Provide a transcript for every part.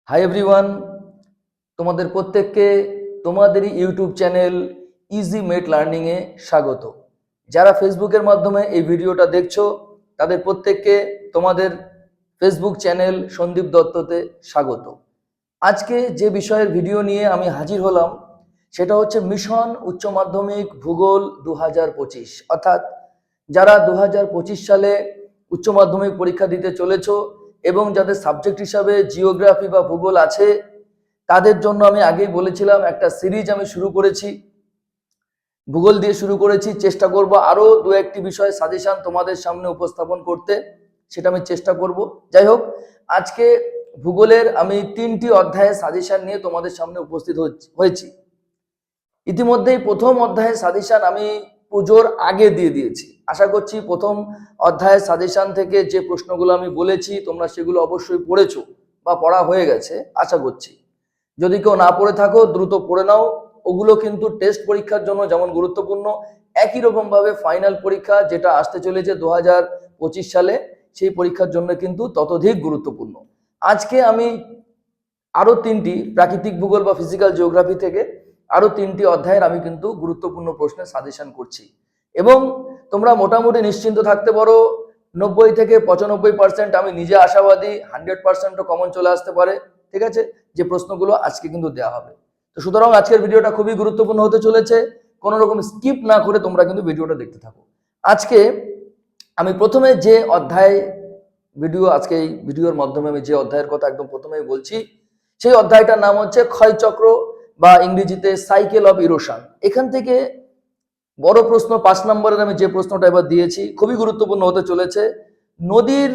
Hi everyone, তোমাদের প্রত্যেককে তোমাদেরই ইউটিউব চ্যানেল ইজি মেট লার্নিংয়ে স্বাগত। যারা ফেসবুকের মাধ্যমে এই ভিডিওটা দেখছো তাদের প্রত্যেককে তোমাদের ফেসবুক চ্যানেল সন্দীপ দত্ততে স্বাগত। আজকে যে বিষয়ের ভিডিও নিয়ে আমি হাজির হলাম সেটা হচ্ছে মিশন উচ্চ মাধ্যমিক ভূগোল 2025, অর্থাৎ যারা 2025 সালে উচ্চ মাধ্যমিক পরীক্ষা দিতে চলেছো এবং যাদের সাবজেক্ট হিসাবে জিওগ্রাফি বা ভূগোল আছে তাদের জন্য আমি আগেই বলেছিলাম একটা সিরিজ আমি শুরু করেছি, ভূগোল দিয়ে শুরু করেছি। চেষ্টা করব আরো দু একটি বিষয়ে সাজেশন তোমাদের সামনে উপস্থাপন করতে, সেটা আমি চেষ্টা করব। যাই হোক, আজকে ভূগোলের আমি 3টি অধ্যায়ের সাজেশন নিয়ে তোমাদের সামনে উপস্থিত হয়েছি। ইতিমধ্যেই প্রথম অধ্যায়ের সাজেশন আমি পুজোর আগে দিয়ে দিয়েছি। আশা করছি প্রথম অধ্যায়ের সাজেশন থেকে যে প্রশ্নগুলো আমি বলেছি তোমরা সেগুলো অবশ্যই পড়েছো বা পড়া হয়ে গেছে আশা করছি। যদি কেউ না পড়ে থাকো দ্রুত পড়ে নাও। ওগুলো কিন্তু টেস্ট পরীক্ষার জন্য যেমন গুরুত্বপূর্ণ, একই রকম ভাবে ফাইনাল পরীক্ষা যেটা আসতে চলেছে 2025 সালে, সেই পরীক্ষার জন্য কিন্তু ততোধিক গুরুত্বপূর্ণ। আজকে আমি আরো 3টি প্রাকৃতিক ভূগোল বা ফিজিক্যাল জিওগ্রাফি থেকে আরো 3টি অধ্যায়ের আমি কিন্তু গুরুত্বপূর্ণ প্রশ্নের সাজেশন করছি এবং তোমরা মোটামুটি নিশ্চিন্ত থাকতে পারো 90 থেকে 95% আমি নিজে আশাবাদী 100%ও কমন চলে আসতে পারে। ঠিক আছে, যে প্রশ্নগুলো আজকে কিন্তু দেওয়া হবে। তো সুতরাং আজকের ভিডিওটা খুবই গুরুত্বপূর্ণ হতে চলেছে, কোনো রকম স্কিপ না করে তোমরা কিন্তু ভিডিওটা দেখতে থাকো। আজকে আমি প্রথমে যে অধ্যায় আজকে এই ভিডিওর মাধ্যমে আমি যে অধ্যায়ের কথা একদম প্রথমেই বলছি সেই অধ্যায়টার নাম হচ্ছে ক্ষয়চক্র বা ইংরেজিতে সাইকেল অফ ইরোশন। এখান থেকে বড় প্রশ্ন 5 নম্বরের আমি যে প্রশ্নটা এবার দিয়েছি খুবই গুরুত্বপূর্ণ হতে চলেছে। নদীর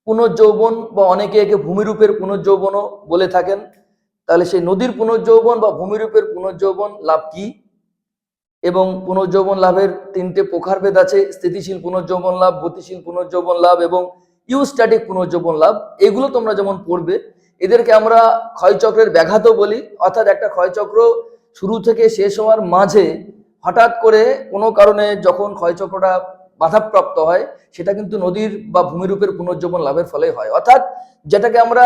পুনর্যৌবন বা অনেকে একে ভূমিরূপের পুনর্যৌবনও বলে থাকেন, তাহলে সেই নদীর পুনর্যৌবন বা ভূমিরূপের পুনর্যৌবন লাভ কি এবং পুনর্যৌবন লাভের 3টে প্রকারভেদ আছে: স্থিতিশীল পুনর্যৌবন লাভ, গতিশীল পুনর্যৌবন লাভ এবং ইউস্ট্যাটিক পুনর্যৌবন লাভ। এগুলো তোমরা যেমন পড়বে, এদেরকে আমরা ক্ষয়চক্রের ব্যাঘাতও বলি। অর্থাৎ একটা ক্ষয়চক্র শুরু থেকে শেষ হওয়ার মাঝে হঠাৎ করে কোনো কারণে যখন ক্ষয়চক্রটা বাধাপ্রাপ্ত হয় সেটা কিন্তু নদীর বা ভূমিরূপের পুনর্যৌবন লাভের ফলে হয়। অর্থাৎ যেটাকে আমরা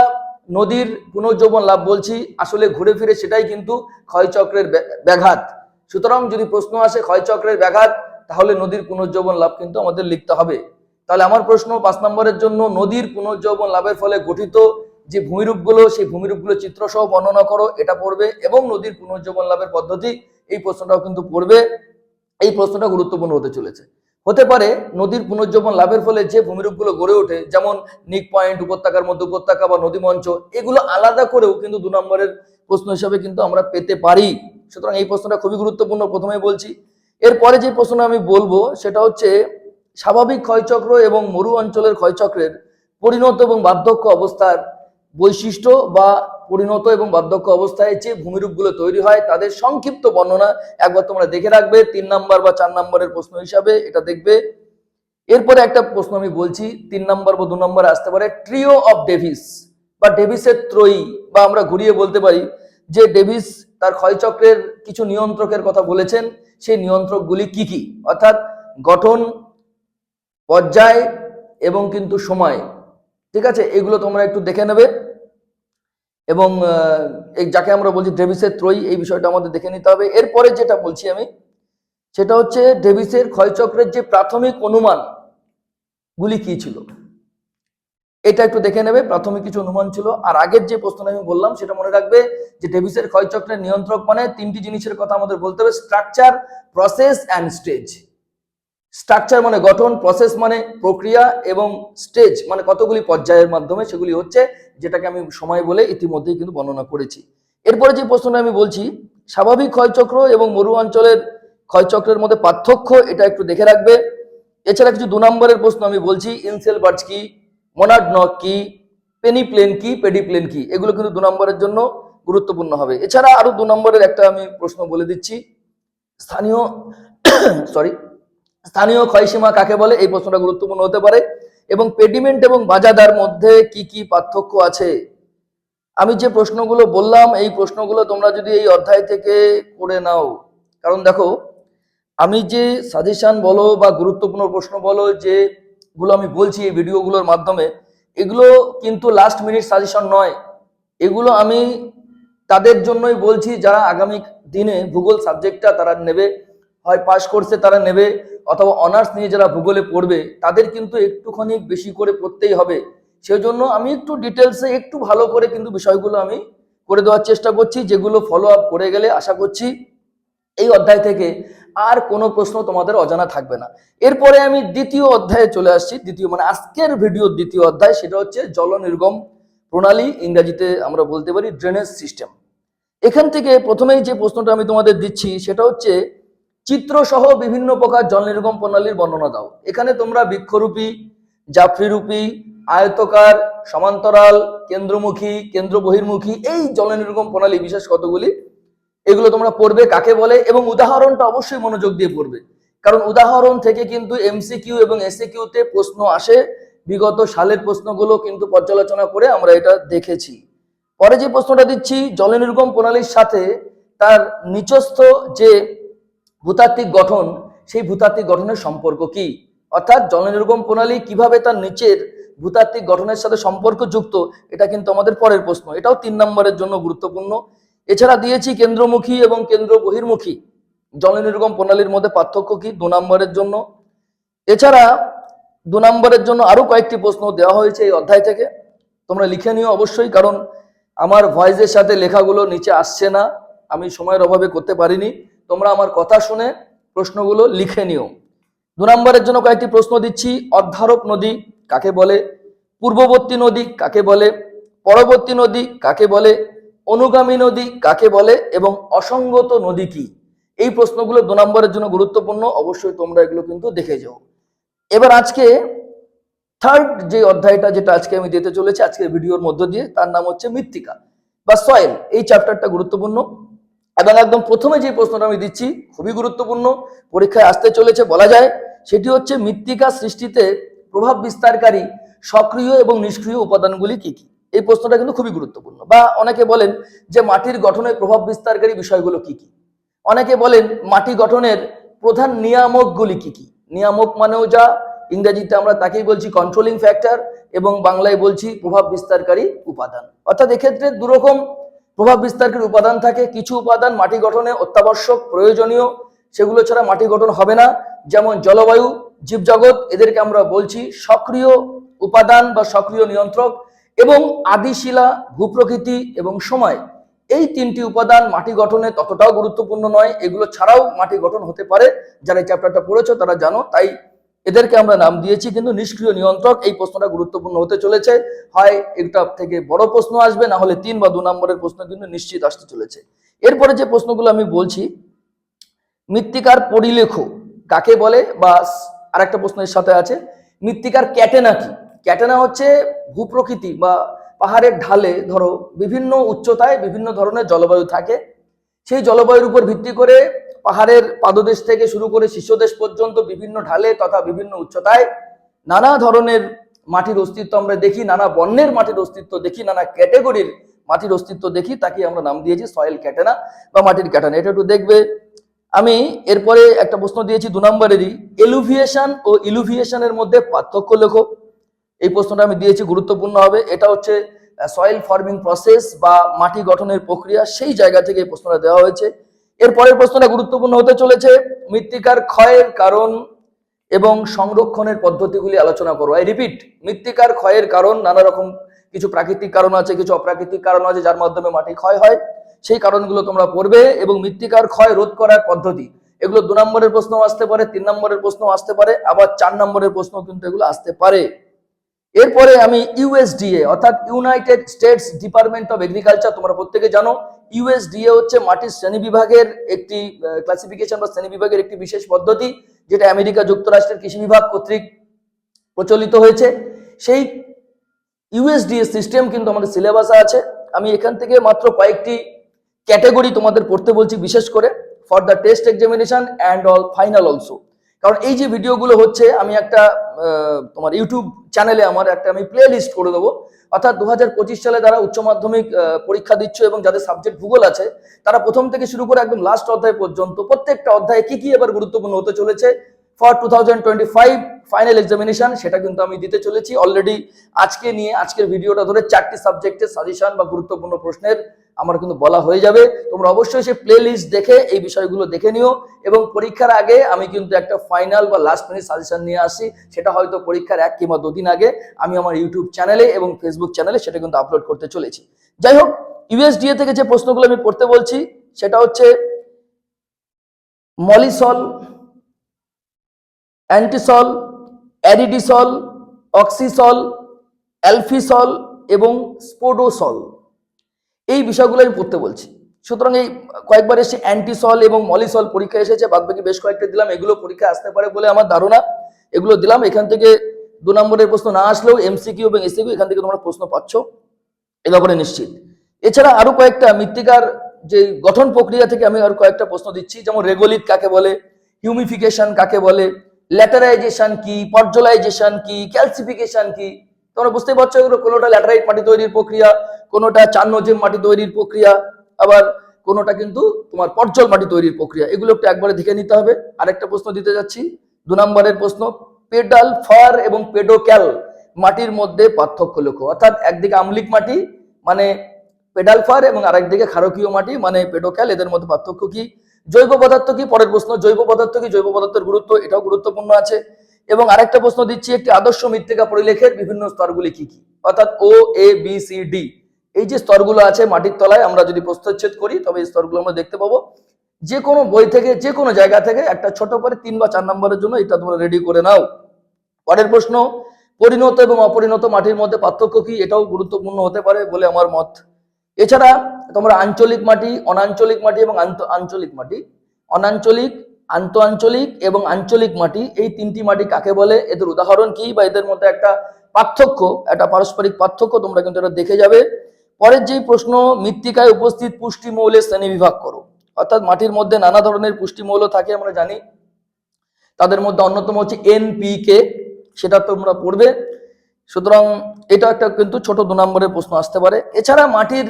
নদীর পুনর্যৌবন লাভ বলছি, আসলে ঘুরে ফিরে সেটাই কিন্তু ক্ষয়চক্রের ব্যাঘাত। সুতরাং যদি প্রশ্ন আসে ক্ষয়চক্রের ব্যাঘাত, তাহলে নদীর পুনর্যৌবন লাভ কিন্তু আমাদের লিখতে হবে। তাহলে আমার প্রশ্ন 5 নম্বরের জন্য, নদীর পুনর্যৌবন লাভের ফলে গঠিত যে ভূমিরূপগুলো সেই ভূমিরূপগুলো চিত্রসহ বর্ণনা করো, এটা পড়বে এবং নদীর পুনর্যৌবন লাভের পদ্ধতি এই প্রশ্নটাও কিন্তু পড়বে। এই প্রশ্নটা গুরুত্বপূর্ণ হতে চলেছে। হতে পারে নদীর পুনর্যৌবন লাভের ফলে যে ভূমিরূপগুলো গড়ে ওঠে, যেমন নিক পয়েন্ট, উপত্যকার মধ্যে উপত্যকা বা নদী মঞ্চ, এগুলো আলাদা করেও কিন্তু 2 নম্বরের প্রশ্ন হিসাবে কিন্তু আমরা পেতে পারি। সুতরাং এই প্রশ্নটা খুবই গুরুত্বপূর্ণ, প্রথমেই বলছি। এরপরে যে প্রশ্ন আমি বলবো সেটা হচ্ছে স্বাভাবিক ক্ষয়চক্র এবং মরু অঞ্চলের ক্ষয়চক্রের পরিণত এবং বার্ধক্য অবস্থার বৈশিষ্ট্য বা পরিণত এবং বার্ধক্য অবস্থায় যে ভূমিরূপগুলো তৈরি হয় তাদের সংক্ষিপ্ত বর্ণনা একবার তোমরা দেখে রাখবে। 3 নম্বর বা 4 নম্বরের প্রশ্ন হিসাবে এটা দেখবে। এরপরে একটা প্রশ্ন আমি বলছি 3 নম্বর বা 2 নম্বরে আসতে পারে, ট্রিও অফ ডেভিস বা ডেভিসের ত্রয়ী, বা আমরা ঘুরিয়ে বলতে পারি যে ডেভিস তার ক্ষয়চক্রের কিছু নিয়ন্ত্রকের কথা বলেছেন, সেই নিয়ন্ত্রকগুলি কি কি, অর্থাৎ গঠন, পর্যায় এবং কিন্তু সময়। ঠিক আছে, এগুলো তোমরা একটু দেখে নেবে এবং যাকে আমরা বলছি ডেভিসের ত্রয়ী, এই বিষয়টা আমাদের দেখে নিতে হবে। এরপরে যেটা বলছি আমি সেটা হচ্ছে ডেভিসের ক্ষয়চক্রের যে প্রাথমিক অনুমান গুলি কি ছিল, এটা একটু দেখে নেবে। প্রাথমিক কিছু অনুমান ছিল। আর আগের যে প্রশ্নটা আমি বললাম সেটা মনে রাখবে যে ডেভিসের ক্ষয়চক্রের নিয়ন্ত্রক মানে 3টি জিনিসের কথা আমাদের বলতে হবে: structure, process and stage. Structure মানে গঠন, প্রসেস মানে প্রক্রিয়া এবং স্টেজ মানে কতগুলি পর্যায়ের মাধ্যমে সেগুলি হচ্ছে, যেটাকে আমি সময় বলে ইতিমধ্যেই কিন্তু বর্ণনা করেছি। এরপরে যে প্রশ্নটা আমি বলছি স্বাভাবিক ক্ষয়চক্র এবং মরু অঞ্চলের ক্ষয়চক্রের মধ্যে পার্থক্য, এটা একটু দেখে রাখবে। এছাড়া কিছু 2 নম্বরের প্রশ্ন আমি বলছি, ইনসেলবার্জ কি, মোনাড নক কি, পেনিপ্লেন কি, পেডিপ্লেন কি, এগুলো কিন্তু 2 নম্বরের জন্য গুরুত্বপূর্ণ হবে। এছাড়া আরো 2 নম্বরের একটা আমি প্রশ্ন বলে দিচ্ছি, স্থানীয় স্থানীয় ক্ষয়সীমা কাকে বলে, এই প্রশ্নটা গুরুত্বপূর্ণ হতে পারে। এবং পেডিমেন্ট এবং বাজাদার মধ্যে কি কি পার্থক্য আছে। আমি যে প্রশ্নগুলো বললাম এই প্রশ্নগুলো তোমরা যদি এই অধ্যায় থেকে করে নাও, কারণ দেখো আমি যে সাজেশন বলো বা গুরুত্বপূর্ণ প্রশ্ন বলো যেগুলো আমি বলছি এই ভিডিওগুলোর মাধ্যমে, এগুলো কিন্তু লাস্ট মিনিট সাজেশন নয়। এগুলো আমি তাদের জন্যই বলছি যারা আগামী দিনে ভূগোল সাবজেক্টটা তারা নেবে, হয় পাস কোর্সে তারা নেবে অথবা অনার্স নিয়ে যারা ভূগোলে পড়বে, তাদের কিন্তু একটুখানি বেশি করে পড়তেই হবে। সেই জন্য আমি একটু ডিটেলসে একটু ভালো করে কিন্তু বিষয়গুলো আমি করে দেওয়ার চেষ্টা করছি, যেগুলো ফলো আপ করে গেলে আশা করছি এই অধ্যায় থেকে আর কোনো প্রশ্ন তোমাদের অজানা থাকবে না। এরপরে আমি দ্বিতীয় অধ্যায়ে চলে আসছি, দ্বিতীয় মানে আজকের ভিডিওর দ্বিতীয় অধ্যায়, সেটা হচ্ছে জল নির্গম প্রণালী, ইংরেজিতে আমরা বলতে পারি ড্রেনেজ সিস্টেম। এখান থেকে প্রথমেই যে প্রশ্নটা আমি তোমাদের দিচ্ছি সেটা হচ্ছে চিত্র সহ বিভিন্ন প্রকার জল নির্গম প্রণালীর বর্ণনা দাও। এখানে তোমরা বৃক্ষরূপী, জাফরিরূপী, আয়তকার, সমান্তরাল, কেন্দ্রমুখী, কেন্দ্র বহির্মুখী, এই জল নির্গম প্রণালী বিশেষ কতগুলি, এগুলো তোমরা পড়বে কাকে বলে, এবং উদাহরণটা অবশ্যই মনোযোগ দিয়ে পড়বে, কারণ উদাহরণ থেকে কিন্তু এমসিকিউ এবং এসএকিউ তে প্রশ্ন আসে। বিগত সালের প্রশ্নগুলো কিন্তু পর্যালোচনা করে আমরা এটা দেখেছি। পরে যে প্রশ্নটা দিচ্ছি, জল নির্গম প্রণালীর সাথে তার নিচস্থ যে ভূতাত্ত্বিক গঠন, সেই ভূতাত্ত্বিক গঠনের সম্পর্ক কি, অর্থাৎ জল নির্গম প্রণালী কিভাবে তার নিচের ভূতাত্ত্বিক গঠনের সাথে সম্পর্কযুক্ত, এটা কিন্তু আমাদের পরের প্রশ্ন, এটাও 3 নম্বরের জন্য গুরুত্বপূর্ণ। এছাড়া দিয়েছি কেন্দ্রমুখী এবং কেন্দ্র বহির্মুখী জল নির্গম প্রণালীর মধ্যে পার্থক্য কি, 2 নম্বরের জন্য। এছাড়া 2 নম্বরের জন্য আরো কয়েকটি প্রশ্ন দেওয়া হয়েছে এই অধ্যায় থেকে, তোমরা লিখে নিও অবশ্যই, কারণ আমার ভয়েসের সাথে লেখাগুলো নিচে আসছে না, আমি সময়ের অভাবে করতে পারিনি। তোমরা আমার কথা শুনে প্রশ্নগুলো লিখে নিও। 2 নম্বরের জন্য কয়েকটি প্রশ্ন দিচ্ছি। অধ্যারক নদী কাকে বলে, পূর্ববর্তী নদী কাকে বলে, পরবর্তী নদী কাকে বলে, অনুগামী নদী কাকে বলে, এবং অসঙ্গত নদী কি, এই প্রশ্নগুলো 2 নম্বরের জন্য গুরুত্বপূর্ণ, অবশ্যই তোমরা এগুলো কিন্তু দেখে যাও। এবার আজকে থার্ড যে অধ্যায়টা, যেটা আজকে আমি দিতে চলেছি আজকের ভিডিওর মধ্য দিয়ে, তার নাম হচ্ছে মৃত্তিকা বা সয়েল। এই চ্যাপ্টারটা গুরুত্বপূর্ণ, এবং একদম প্রথমে যে প্রশ্নটা আমি দিচ্ছি খুবই গুরুত্বপূর্ণ, পরীক্ষায় আসতে চলেছে বলা যায়, সেটি হচ্ছে মৃত্তিকা সৃষ্টিতে প্রভাব বিস্তারকারী সক্রিয় এবং নিষ্ক্রিয় উপাদানগুলি কি কি। এই প্রশ্নটা কিন্তু খুবই গুরুত্বপূর্ণ। বা অনেকে বলেন যে মাটির গঠনে প্রভাব বিস্তারকারী বিষয়গুলো কি কি, অনেকে বলেন মাটি গঠনের প্রধান নিয়ামকগুলি কি কি। নিয়ামক মানেও যা, ইংরেজিতে আমরা তাকেই বলছি কন্ট্রোলিং ফ্যাক্টর, এবং বাংলায় বলছি প্রভাব বিস্তারকারী উপাদান। অর্থাৎ এক্ষেত্রে দুরকম প্রভাব বিস্তারকারী উপাদান থাকে। কিছু উপাদান মাটি গঠনে অত্যাবশ্যক প্রয়োজনীয়, সেগুলো ছাড়া মাটি গঠন হবে না, যেমন জলবায়ু, জীবজগৎ, এদেরকে আমরা বলছি সক্রিয় উপাদান বা সক্রিয় নিয়ন্ত্রক, এবং আদিশিলা, ভূপ্রকৃতি এবং সময়, এই 3টি উপাদান মাটি গঠনে ততটাও গুরুত্বপূর্ণ নয়, এগুলো ছাড়াও মাটি গঠন হতে পারে। যারা এই চ্যাপ্টারটা পড়েছো তারা জানো, তাই এদেরকে আমরা নাম দিয়েছি। কিন্তু নিষ্ক্রিয় নিয়ন্ত্রক, এই প্রশ্নটা গুরুত্বপূর্ণ হতে চলেছে, হয় একটা থেকে বড় প্রশ্ন আসবে, না হলে 3 বা 2 নম্বরের প্রশ্ন কিন্তু নিশ্চিত আসতে চলেছে। এরপরে যে প্রশ্নগুলো আমি বলছি, মৃত্তিকার পরিলেখ কাকে বলে, বা আরেকটা প্রশ্নের সাথে আছে মৃত্তিকার ক্যাটেনা কি। ক্যাটেনা হচ্ছে ভূপ্রকৃতি বা পাহাড়ের ঢালে ধরো বিভিন্ন উচ্চতায় বিভিন্ন ধরনের জলবায়ু থাকে, সেই জলবায়ুর উপর ভিত্তি করে পাহাড়ের পাদদেশ থেকে শুরু করে শীর্ষদেশ পর্যন্ত বিভিন্ন ঢালে তথা বিভিন্ন উচ্চতায় নানা ধরনের মাটির অস্তিত্ব আমরা দেখি, নানা বর্ণের মাটির অস্তিত্ব দেখি, নানা ক্যাটেগরির মাটির অস্তিত্ব দেখি, তাকে আমরা নাম দিয়েছি সয়েল ক্যাটেনা বা মাটির ক্যাটেনা। এটা একটু দেখবে। আমি এরপরে একটা প্রশ্ন দিয়েছি 2 নম্বরেরই, এলুভিয়েশন ও ইলুভিয়েশনের মধ্যে পার্থক্য লেখো। এই প্রশ্নটা আমি দিয়েছি, গুরুত্বপূর্ণ হবে। এটা হচ্ছে সয়েল ফর্মিং প্রসেস বা মাটি গঠনের প্রক্রিয়া, সেই জায়গা থেকে এই প্রশ্নটা দেওয়া হয়েছে। এরপরের প্রশ্নটা গুরুত্বপূর্ণ হতে চলেছে, মৃত্তিকার ক্ষয়ের কারণ এবং সংরক্ষণের পদ্ধতিগুলি আলোচনা করো। আই রিপিট, মৃত্তিকার ক্ষয়ের কারণ নানা রকম, কিছু প্রাকৃতিক কারণ আছে, কিছু অপ্রাকৃতিক কারণ আছে যার মাধ্যমে মাটি ক্ষয় হয়, সেই কারণগুলো তোমরা পড়বে, এবং মৃত্তিকার ক্ষয় রোধ করার পদ্ধতি, এগুলো 2 নম্বরের প্রশ্ন আসতে পারে, 3 নম্বরের প্রশ্ন আসতে পারে, আবার 4 নম্বরের প্রশ্ন কিন্তু এগুলো আসতে পারে। এরপরে আমি ইউএসডিএ অর্থাৎ United states department of agriculture, তোমরা প্রত্যেকে জানো ইউএসডিএ হচ্ছে মাটির শ্রেণীবিভাগের একটি ক্লাসিফিকেশন বা শ্রেণীবিভাগের একটি বিশেষ পদ্ধতি, যেটা আমেরিকা যুক্তরাষ্ট্রের কৃষি বিভাগ কর্তৃক প্রচলিত হয়েছে। সেই ইউএসডিএ সিস্টেম কিন্তু আমাদের সিলেবাসে আছে। আমি এখান থেকে মাত্র কয়েকটি ক্যাটাগরি তোমাদের পড়তে বলছি, বিশেষ করে for the test examination and all final also. কারণ এই যে ভিডিওগুলো হচ্ছে, আমি একটা তোমার ইউটিউব চ্যানেলে আমার একটা আমি প্লে লিস্ট করে দেবো, অর্থাৎ 2025 সালে যারা উচ্চ মাধ্যমিক পরীক্ষা দিচ্ছ এবং যাদের সাবজেক্ট ভূগোল আছে, তারা প্রথম থেকে শুরু করে একদম লাস্ট অধ্যায় পর্যন্ত প্রত্যেকটা অধ্যায়ে কি কি এবার গুরুত্বপূর্ণ হতে চলেছে, ফর 2025 ফাইনাল এক্সামিনেশন, সেটা কিন্তু আমি দিতে চলেছি অলরেডি। আজকের ভিডিওটা ধরে 4টি সাবজেক্টের সাজেশন বা গুরুত্বপূর্ণ প্রশ্নের আমার কিন্তু বলা হয়ে যাবে। তোমরা অবশ্যই সেই প্লে লিস্ট দেখে এই বিষয়গুলো দেখে নিও, এবং পরীক্ষার আগে আমি কিন্তু একটা ফাইনাল বা লাস্ট মিনিট সাজেশন নিয়ে আসি, সেটা হয়তো পরীক্ষার 1 কিংবা 2 দিন আগে আমি আমার ইউটিউব চ্যানেলে এবং ফেসবুক চ্যানেলে সেটা কিন্তু আপলোড করতে চলেছি। যাই হোক, ইউএসডিএ থেকে যে প্রশ্নগুলো আমি পড়তে বলছি সেটা হচ্ছে মলিসল, অ্যান্টিসল, অ্যারিডিসল, অক্সিসল, অ্যালফিসল এবং স্পোডোসল, এই বিষয়গুলো আমি পড়তে বলছি। সুতরাং এই কয়েকবার এসে অ্যান্টিসল এবং মলিসল পরীক্ষা এসেছে, বাদবাকি বেশ কয়েকটা দিলাম, এগুলো পরীক্ষা আসতে পারে বলে আমার ধারণা। এগুলো দিলাম, এখান থেকে 2 নম্বরের প্রশ্ন না আসলেও এমসিকিউ এবং এসিকিউ এখান থেকে তোমরা প্রশ্ন পাচ্ছ, এ ব্যাপারে নিশ্চিত। এছাড়া আরো কয়েকটা মৃত্তিকার যে গঠন প্রক্রিয়া থেকে আমি আরো কয়েকটা প্রশ্ন দিচ্ছি, যেমন রেগোলিথ কাকে বলে, হিউমিফিকেশন কাকে বলে, ল্যাটারাইজেশন কি, পর্জলাইজেশন কি, ক্যালসিফিকেশন কি। তোমরা বুঝতে পারছো এগুলো কোনোটা ল্যাটারাইট মাটি তৈরির প্রক্রিয়া, কোনোটা চান্নজেম মাটি তৈরির প্রক্রিয়া, আবার কোনোটা কিন্তু তোমার পর্জল মাটি তৈরির প্রক্রিয়া। এগুলো একটু একবারে দেখে নিতে হবে। আরেকটা প্রশ্ন দিতে যাচ্ছি, 2 নম্বরের প্রশ্ন, পেডাল ফার এবং পেডোক্যাল মাটির মধ্যে পার্থক্য লেখো। অর্থাৎ একদিকে আম্লিক মাটি মানে পেডাল ফার এবং আরেকদিকে ক্ষারকীয় মাটি মানে পেডোক্যাল, এদের মধ্যে পার্থক্য কি? জৈব পদার্থ কি, পরের প্রশ্ন, জৈব পদার্থ কি, জৈব পদার্থের গুরুত্ব, এটাও গুরুত্বপূর্ণ আছে। এবং আরেকটা প্রশ্ন দিচ্ছি, একটি আদর্শ মৃত্তিকা পরিলেখের বিভিন্ন স্তরগুলি কি কি, অর্থাৎ ও, এ, বি, সি, ডি, এই যে স্তরগুলো আছে মাটির তলায়, আমরা যদি প্রস্থচ্ছেদ করি তবে এই স্তরগুলো আমরা দেখতে পাবো। যে কোনো বই থেকে, যে কোনো জায়গা থেকে একটা ছোট করে 3 বা 4 নম্বরের জন্য এটা তোমরা রেডি করে নাও। পরের প্রশ্ন, পরিণত এবং অপরিণত মাটির মধ্যে পার্থক্য কি, এটাও গুরুত্বপূর্ণ হতে পারে বলে আমার মত। এছাড়া তোমরা আঞ্চলিক মাটি, অনাঞ্চলিক মাটি এবং আঞ্চলিক মাটি, অনাঞ্চলিক, আন্তঃআঞ্চলিক এবং আঞ্চলিক মাটি, এই 3টি মাটি কাকে বলে, এদের উদাহরণ কি বা এদের মধ্যে একটা পার্থক্য, একটা পারস্পরিক পার্থক্য তোমরা কিন্তু এটা দেখে যাবে। পরের যেই প্রশ্ন, মৃত্তিকায় উপস্থিত পুষ্টি মৌলের শ্রেণী বিভাগ করো। অর্থাৎ মাটির মধ্যে নানা ধরনের পুষ্টি মৌল থাকে আমরা জানি, তাদের মধ্যে অন্যতম হচ্ছে এনপিকে, সেটা তোমরা পড়বে। সুতরাং এটা একটা কিন্তু ছোট 2 নম্বরের প্রশ্ন আসতে পারে। এছাড়া মাটির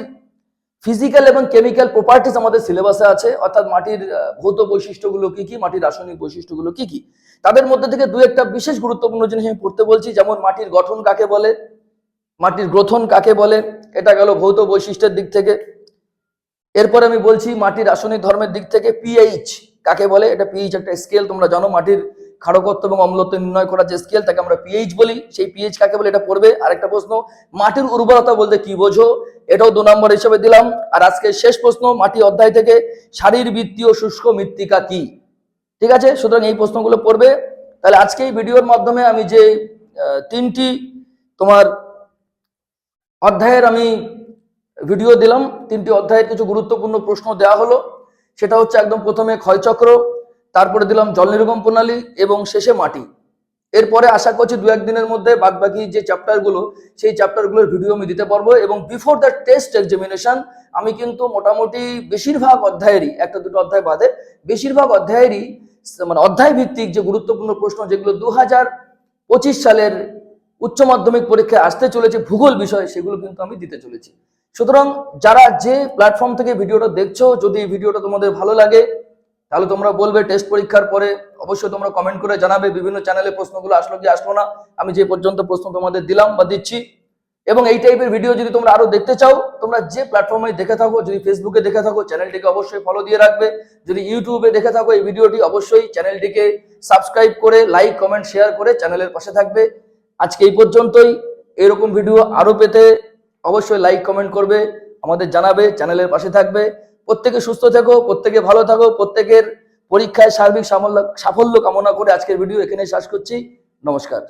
ফিজিক্যাল এবং কেমিক্যাল প্রপার্টিজ আমাদের সিলেবাসে আছে, অর্থাৎ মাটির ভৌত বৈশিষ্ট্যগুলো কি কি, মাটির রাসায়নিক বৈশিষ্ট্যগুলো কি কি, তাদের মধ্যে থেকে 2-1টা বিশেষ গুরুত্বপূর্ণ জিনিস আমি পড়তে বলছি, যেমন মাটির গঠন কাকে বলে, মাটির গ্রথন কাকে বলে, এটা গেল ভৌত বৈশিষ্ট্যের দিক থেকে। এরপর আমি বলছি মাটির রাসায়নিক ধর্মের দিক থেকে পিএইচ কাকে বলে, এটা পিএইচ একটা স্কেল, তোমরা জানো মাটির ক্ষারকত্ব এবং অম্লত্ব নির্ণয় করার যে স্কেল তাকে আমরা পিএইচ বলি, সেই পিএইচ কাকে বলে এটা পড়বে। আরেকটা প্রশ্ন, মাটির উর্বরতা বলতে কি বোঝো, এটাও 2 নম্বর হিসেবে দিলাম। আর আজকে শেষ প্রশ্ন, মাটি অধ্যায় থেকে শারীরবৃত্তীয় শুষ্ক মৃত্তিকা কি। ঠিক আছে, সুতরাং এই প্রশ্নগুলো পড়বে। তাহলে আজকে এই ভিডিওর মাধ্যমে আমি যে 3টি তোমার অধ্যায়ের আমি ভিডিও দিলাম, 3টি অধ্যায়ের কিছু গুরুত্বপূর্ণ প্রশ্ন দেওয়া হলো। সেটা হচ্ছে একদম প্রথমে ক্ষয়চক্র, তারপরে দিলাম জল নির্গম প্রণালী এবং শেষে মাটি। এরপরে আশা করছি 2-1 দিনের মধ্যে বাদবাকি যে চ্যাপ্টারগুলো, সেই চ্যাপ্টারগুলোর ভিডিও আমি দিতে পারবো। এবং বিফোর দ্য টেস্ট এক্সামিনেশন আমি কিন্তু মোটামুটি বেশিরভাগ অধ্যায়েরই, 1-2টো অধ্যায় বাদে বেশিরভাগ অধ্যায়েরই মানে অধ্যায় ভিত্তিক যে গুরুত্বপূর্ণ প্রশ্ন, যেগুলো 2025 সালের উচ্চ মাধ্যমিক পরীক্ষায় আসতে চলেছে ভূগোল বিষয়, সেগুলো কিন্তু আমি দিতে চলেছি। সুতরাং যারা যে প্ল্যাটফর্ম থেকে ভিডিওটা দেখছো, যদি এই ভিডিওটা তোমাদের ভালো লাগে তাহলে তোমরা বলবে টেস্ট পরীক্ষার পরে, অবশ্যই তোমরা কমেন্ট করে জানাবে বিভিন্ন চ্যানেলে প্রশ্নগুলো আসলো কি আসলো না, আমি যে পর্যন্ত প্রশ্ন তোমাদের দিলাম বা দিচ্ছি। এবং এই টাইপের ভিডিও যদি তোমরা আরো দেখতে চাও, তোমরা যে প্ল্যাটফর্মে দেখে থাকো, যদি ফেসবুকে দেখে থাকো চ্যানেলটিকে অবশ্যই ফলো দিয়ে রাখবে, যদি ইউটিউবে দেখে থাকো এই ভিডিওটি অবশ্যই চ্যানেলটিকে সাবস্ক্রাইব করে লাইক কমেন্ট শেয়ার করে চ্যানেলের পাশে থাকবে। আজকে এই পর্যন্তই। এরকম ভিডিও আরো পেতে অবশ্যই লাইক কমেন্ট করবে, আমাদের জানাবে, চ্যানেলের পাশে থাকবে। প্রত্যেকে সুস্থ থেকো, প্রত্যেকে ভালো থাকো, প্রত্যেকের পরীক্ষায় সার্বিক সাফল্য কামনা করে আজকের ভিডিও এখানে শেষ করছি। নমস্কার।